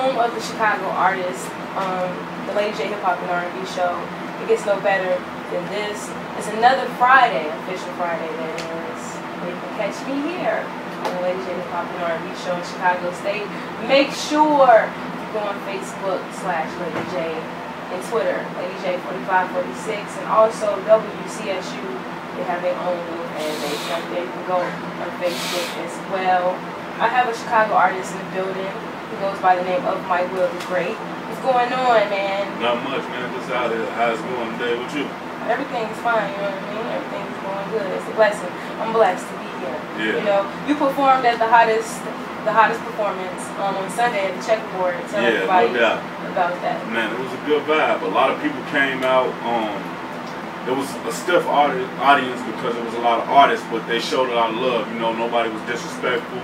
home of the Chicago artists, the Lady J Hip Hop and R&B show. It gets no better than this. It's another Friday, official Friday, that is. You can catch me here on the Lady J Hip Hop and R&B show in Chicago State. Make sure you go on Facebook /Lady J and Twitter, Lady J 4546, and also WCSU. They have their own little fan base out there. You can go on Facebook as well. I have a Chicago artist in the building who goes by the name of Mike Will the Great. What's going on, man? Not much, man. Just out here. How's it going today with you? Everything's fine, you know what I mean? Everything's going good. It's a blessing. I'm blessed to be here. Yeah. You know, you performed at the hottest performance on Sunday at the Checkerboard. Tell everybody no doubt about that. Man, it was a good vibe. A lot of people came out. It was a stiff audience because it was a lot of artists, but they showed a lot of love. You know, nobody was disrespectful.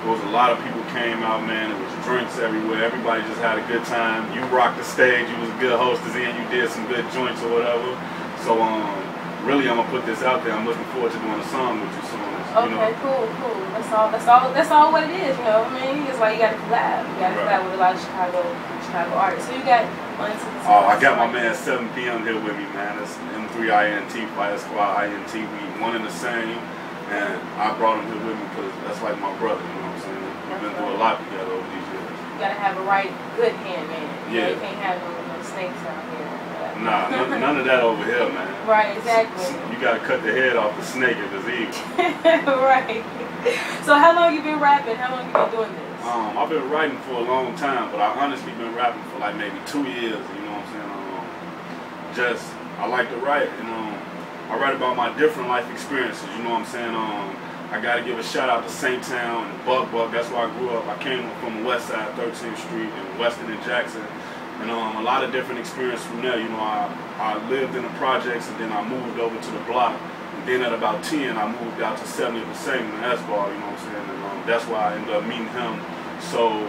There was a lot of people came out, man. There was drinks everywhere. Everybody just had a good time. You rocked the stage. You was a good hostess and you did some good joints or whatever. So, really, I'm gonna put this out there. I'm looking forward to doing a song with you soon. Okay, cool. That's all what it is, you know what I mean? It's like you gotta collab. You gotta collab with a lot of Chicago artists. So you got I got my man 7 PM here with me, man. It's M3INT, Fire Squad INT. We one and the same. And I brought him here with me because that's like my brother, you know what I'm saying? We've been through a lot together over these years. You gotta have a right, good hand, man. Yeah. You can't have no snakes out here. Nah, none of that over here, man. Right, exactly. You gotta cut the head off the snake if it's evil. Right. So how long you been rapping? How long you been doing this? I've been writing for a long time, but I honestly been rapping for like maybe 2 years, you know what I'm saying? I like to write, and I write about my different life experiences, you know what I'm saying? I gotta give a shout out to St. Town and Buck. That's where I grew up. I came from the west side, 13th Street, and Weston and Jackson. And a lot of different experience from there. You know, I lived in the projects, and then I moved over to the block. And then at about 10, I moved out to 70th and St. in S-Bar, you know what I'm saying? And that's why I ended up meeting him. So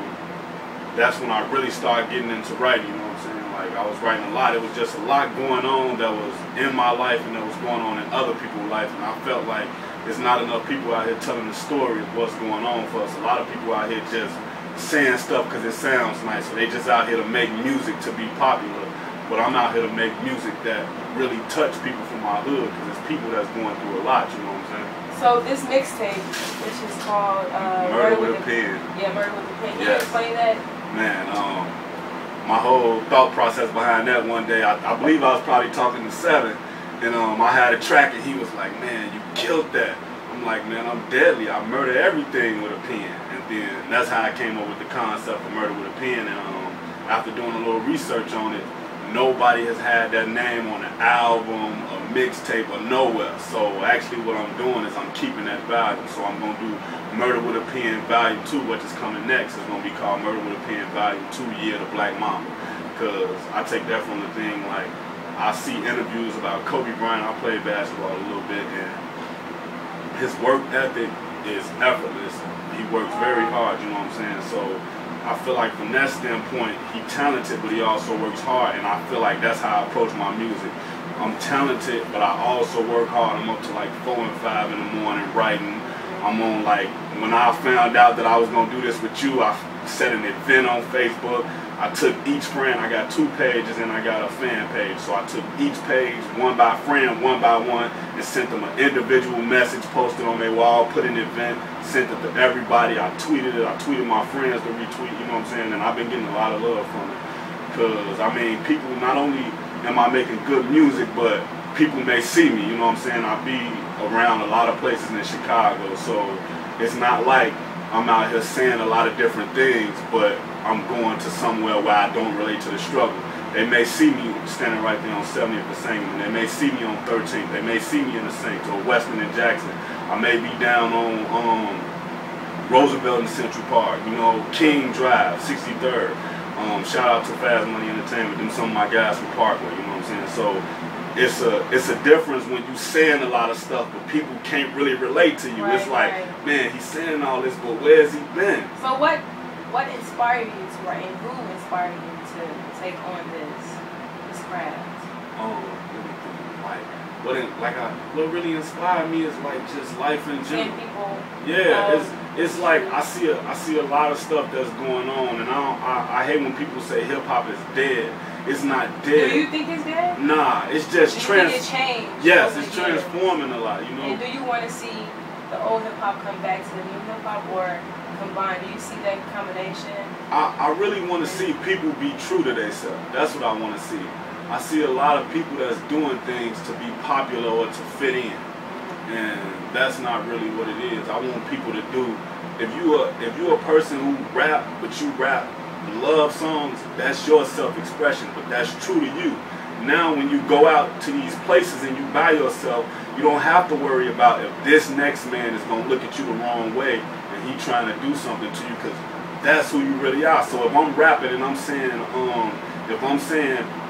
that's when I really started getting into writing, you know what I'm saying? Like, I was writing a lot. It was just a lot going on that was in my life and that was going on in other people's life. And I felt like there's not enough people out here telling the story of what's going on for us. A lot of people out here just saying stuff because it sounds nice. So they just out here to make music to be popular. But I'm out here to make music that really touch people from my hood, because it's people that's going through a lot, you know what I'm saying? So this mixtape, which is called Murder with a Pen. Yeah, Murder with a Pen. Can Yes. you explain that? Man, my whole thought process behind that one day, I believe I was probably talking to Seven, and I had a track and he was like, man, you killed that. I'm like, man, I'm deadly. I murder everything with a pen. And then that's how I came up with the concept of Murder with a Pen. And after doing a little research on it, nobody has had that name on an album, a mixtape, or nowhere. So actually what I'm doing is I'm keeping that value. So I'm going to do Murder with a Pen Volume 2, which is coming next. It's going to be called Murder with a Pen Volume 2, Year of the Black Mamba. Because I take that from the thing, like, I see interviews about Kobe Bryant. I played basketball a little bit, and his work ethic is effortless. He works very hard, you know what I'm saying? So I feel like from that standpoint, he's talented, but he also works hard, and I feel like that's how I approach my music. I'm talented, but I also work hard. I'm up to like 4 and 5 in the morning writing. I'm on, like, when I found out that I was gonna do this with you, I set an event on Facebook. I took each friend, I got 2 pages and I got a fan page. So I took each page, one by friend, one by one, and sent them an individual message, posted on their wall, put an event, sent it to everybody. I tweeted it, I tweeted my friends to retweet, you know what I'm saying? And I've been getting a lot of love from it. Because, I mean, people, not only am I making good music, but people may see me, you know what I'm saying? I be around a lot of places in Chicago, so it's not like I'm out here saying a lot of different things, but I'm going to somewhere where I don't relate to the struggle. They may see me standing right there on 70th and St. They may see me on 13th. They may see me in the St. or Weston and Jackson. I may be down on Roosevelt and Central Park, you know, King Drive, 63rd. Shout out to Fast Money Entertainment, them some of my guys from Parkway, you know what I'm saying? So it's a difference when you saying a lot of stuff, but people can't really relate to you. Right, it's like, right, man, he's saying all this, but where's he been? So what inspired you to write, and who inspired you to take on this craft? What really inspired me is like just life in general. People, yeah, it's like I see a lot of stuff that's going on, and I hate when people say hip hop is dead. It's not dead. Do you think it's dead? Nah, it's just changed. Yes, it's transforming a lot, you know. And do you want to see the old hip hop come back to the new hip hop, or combine? Do you see that combination? I really want to see people be true to themselves. That's what I want to see. I see a lot of people that's doing things to be popular or to fit in, and that's not really what it is. I want people to do. If you're a person who rap, but you rap love songs, that's your self-expression, but that's true to you. Now when you go out to these places and you by yourself, you don't have to worry about if this next man is going to look at you the wrong way and he trying to do something to you, because that's who you really are. So if I'm rapping and I'm saying,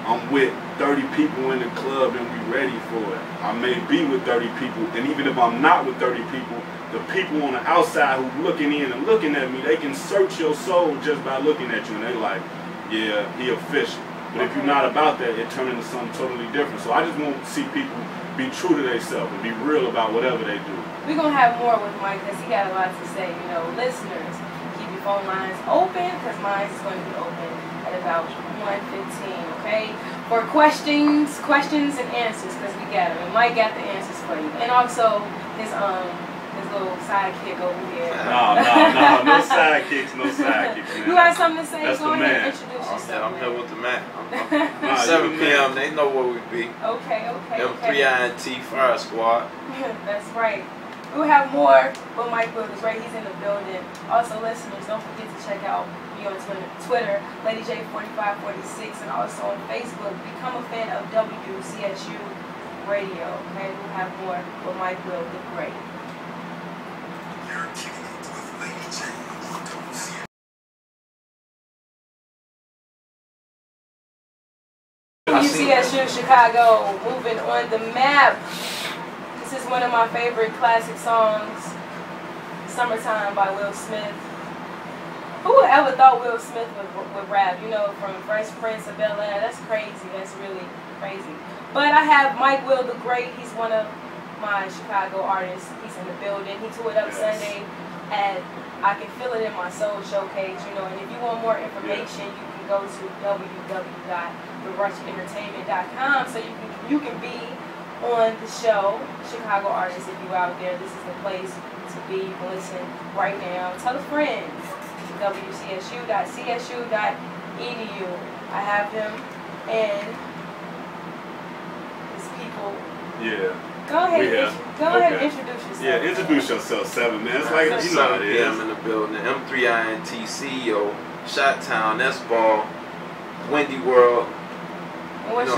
I'm with 30 people in the club and we ready for it, I may be with 30 people, and even if I'm not with 30 people, the people on the outside who looking in and looking at me, they can search your soul just by looking at you, and they like, yeah, he official. But if you're not about that, it turns into something totally different. So I just want to see people be true to themselves and be real about whatever they do. We're going to have more with Mike because he got a lot to say. You know, listeners, keep your phone lines open because mine is going to be open at about 1:15, okay? For questions and answers, because we got them. And Mike got the answers for you. And also his little sidekick over here. No sidekicks, man. You got something to say? That's Go ahead and man. introduce yourself. I'm here with the man. 7 p.m. They know where we be. Okay. M3INT Fire Squad. That's right. We'll have more with Mike Wilkes, right? He's in the building. Also, listeners, don't forget to check out me on Twitter, Lady J4546, and also on Facebook. Become a fan of WCSU Radio. Okay, we'll have more with Mike Wilkes, the Great. You're kicking it with Lady J on WCSU. WCSU Chicago, moving on the map. This is one of my favorite classic songs, Summertime by Will Smith. Who would ever thought Will Smith would rap, you know, from Fresh Prince of Bel-Air? That's crazy. That's really crazy. But I have Mike Will the Great. He's one of my Chicago artists. He's in the building. He toured up Sunday at I Can Feel It in My Soul Showcase, you know. And if you want more information, you can go to www.therushentertainment.com so you can be on the show. Chicago artists, if you out there, this is the place to be. You can listen right now. Tell a friend. WCSU.csu.edu. I have him and his people. Yeah. Go ahead and introduce yourself. Yeah, introduce yourself, 7 man. It's like, you know how it is. I'm in the building. M3INT CEO, Shot-Town, S-Ball, Wendy World. And what's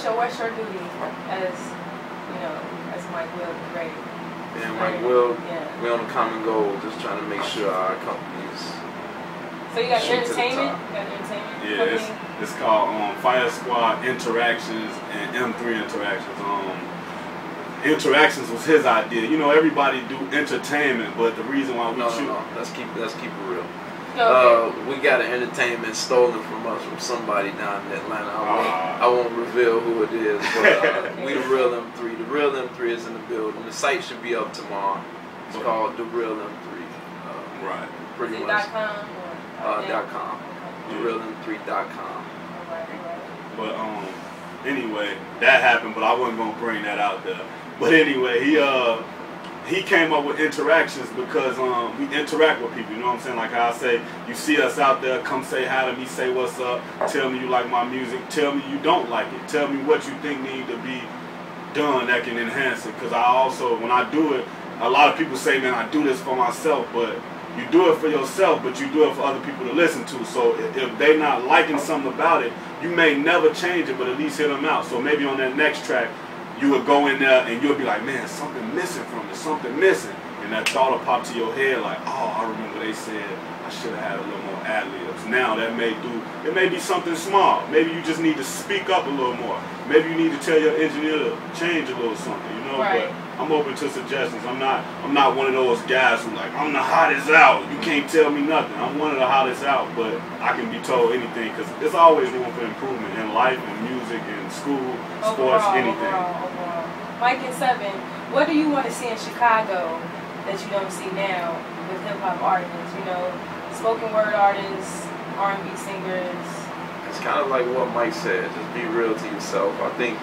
your duty as, you know, as Mike Will the Great? And Mike Will, we're on a common goal, just trying to make sure our companies. So you got entertainment? Yeah, it's called Fire Squad Interactions and M3 Interactions. Interactions was his idea. You know, everybody do entertainment, but the reason why we No. Let's keep it real. Okay. We got an entertainment stolen from us from somebody down in Atlanta. I won't reveal who it is, but we the real M3. The real M3 is in the building. The site should be up tomorrow. It's called The Real M3. Right. Pretty is it much. .com or .com. TheRealM3.com. But anyway, that happened, but I wasn't gonna bring that out there. But anyway, he came up with interactions because we interact with people, you know what I'm saying? Like how I say, you see us out there, come say hi to me, say what's up, tell me you like my music, tell me you don't like it, tell me what you think need to be done that can enhance it. Because I also, when I do it, a lot of people say, man, I do this for myself, but you do it for yourself, but you do it for other people to listen to. So if they're not liking something about it, you may never change it, but at least hit them out. So maybe on that next track, you would go in there and you'll be like, man, something missing from it, something missing. And that thought will pop to your head like, oh, I remember they said I should have had a little more ad-libs. Now that it may be something small. Maybe you just need to speak up a little more. Maybe you need to tell your engineer to change a little something, you know? Right. But I'm open to suggestions. I'm not one of those guys who like, I'm the hottest out. You can't tell me nothing. I'm one of the hottest out, but I can be told anything because there's always room for improvement in life and music and school, sports, anything. Overall. Mike and 7, what do you want to see in Chicago that you don't see now with hip-hop artists, you know, spoken word artists, R&B singers. It's kind of like what Mike said, just be real to yourself. I think,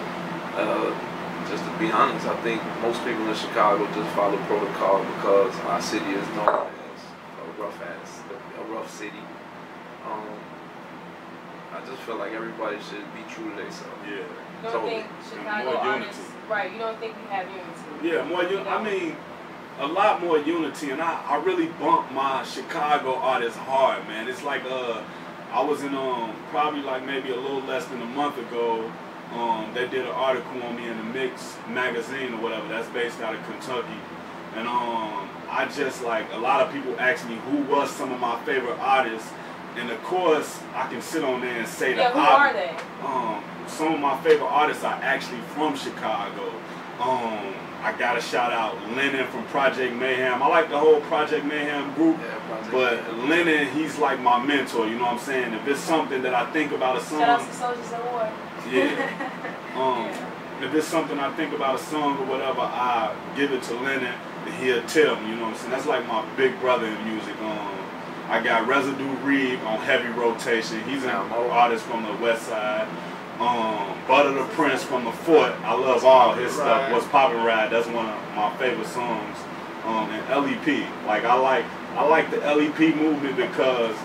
just to be honest, I think most people in Chicago just follow protocol because our city is known as a rough city. I just feel like everybody should be true to themselves. Yeah. You don't think Chicago artists, right, you don't think we have unity? Yeah, more unity. I mean, a lot more unity, and I really bump my Chicago artists hard, man. It's like, I was in, probably like maybe a little less than a month ago, they did an article on me in the Mix magazine or whatever, that's based out of Kentucky. And I just, like, a lot of people ask me who was some of my favorite artists. And of course, I can sit on there and say that. Yeah, who are they? Some of my favorite artists are actually from Chicago. I gotta shout out Lennon from Project Mayhem. I like the whole Project Mayhem group, but Lennon, he's like my mentor. You know what I'm saying? If it's something that I think about a song, shout out to Soldiers at War. Yeah. If it's something I think about a song or whatever, I give it to Lennon and he'll tell me. You know what I'm saying? That's like my big brother in music. I got Residue Reed on heavy rotation. He's an artist from the West Side. Butter the Prince from the Fort. I love all his stuff. What's Poppin' Ride? That's one of my favorite songs. And LEP. Like I like the LEP movement because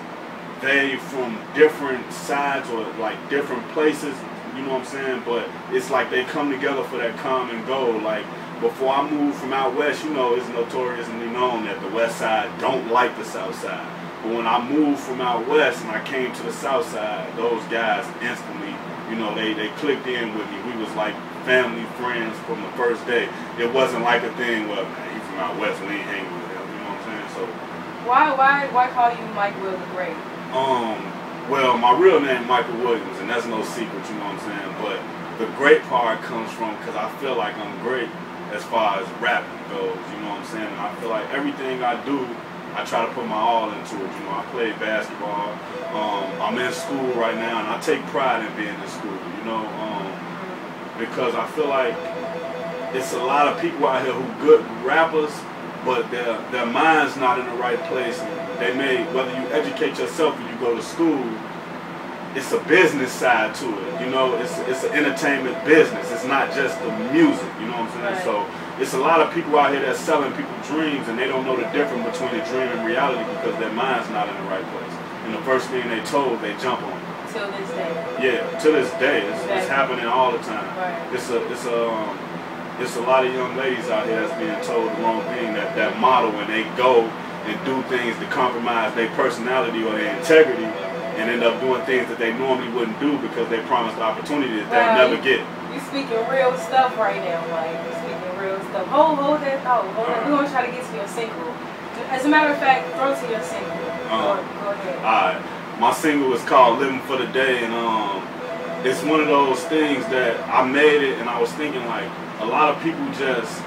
they from different sides or like different places. You know what I'm saying? But it's like they come together for that common goal. Like before I moved from out west, you know, it's notoriously known that the West Side don't like the South Side. But when I moved from out west and I came to the South Side, those guys instantly, you know, they clicked in with me. We was like family, friends from the first day. It wasn't like a thing where, man, he's from out west, we ain't hanging with him. You know what I'm saying? So why call you Mike Will the Great? Well, my real name Michael Williams, and that's no secret. You know what I'm saying? But the great part comes from because I feel like I'm great as far as rapping goes. You know what I'm saying? And I feel like everything I do, I try to put my all into it. You know, I play basketball. I'm in school right now, and I take pride in being in school. You know, because I feel like it's a lot of people out here who good rappers, but their mind's not in the right place. And they may, whether you educate yourself or you go to school, it's a business side to it. You know, it's an entertainment business. It's not just the music. You know what I'm saying? Right. So it's a lot of people out here that's selling people dreams, and they don't know the difference between a dream and reality because their mind's not in the right place. And the first thing they told, they jump on it. Till this day. Yeah, to this day, it's happening all the time. Right. It's a lot of young ladies out here that's being told the wrong thing, that model, and they go and do things to compromise their personality or their integrity, and end up doing things that they normally wouldn't do because they promised the opportunity that they'll never get. You speaking real stuff right now, Mike. You speaking real stuff. Hold that thought. Hold that. We're gonna try to get to your single. As a matter of fact, throw to your single. Go ahead. Alright. My single is called Living for the Day, and it's one of those things that I made it and I was thinking like a lot of people just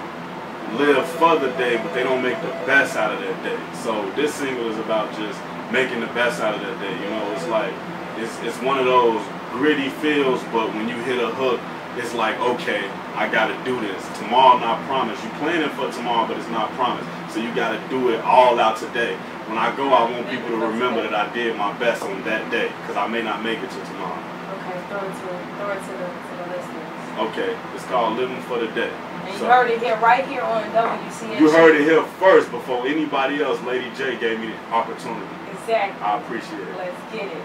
live for the day, but they don't make the best out of that day. So this single is about just making the best out of that day. You know, it's like it's one of those gritty feels, but when you hit a hook, it's like, okay, I gotta do this. Tomorrow not promised. You planning for tomorrow, but it's not promised. So you gotta do it all out today. When I go, I want people to remember that I did my best on that day, because I may not make it to tomorrow. Okay, throw it to the listeners. Okay, it's called Living for the Day. And you heard it here, right here on WCHH. You heard it here first before anybody else. Lady J gave me the opportunity. Exactly. I appreciate it. Let's get it.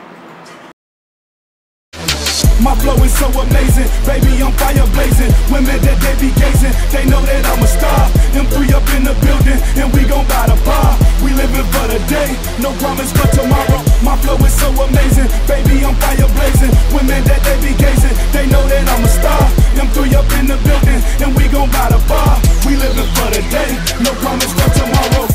My flow is so amazing, baby, I'm fire blazing. Women that they be gazing, they know that I'm a star. Them three up in the building, and we gon' buy the bar. We living for the day, no promise for tomorrow. My flow is so amazing, baby, I'm fire blazing. Women that they be gazing, they know that I'm a star. Them three up in the building, and we gon' buy the bar. We living for the day,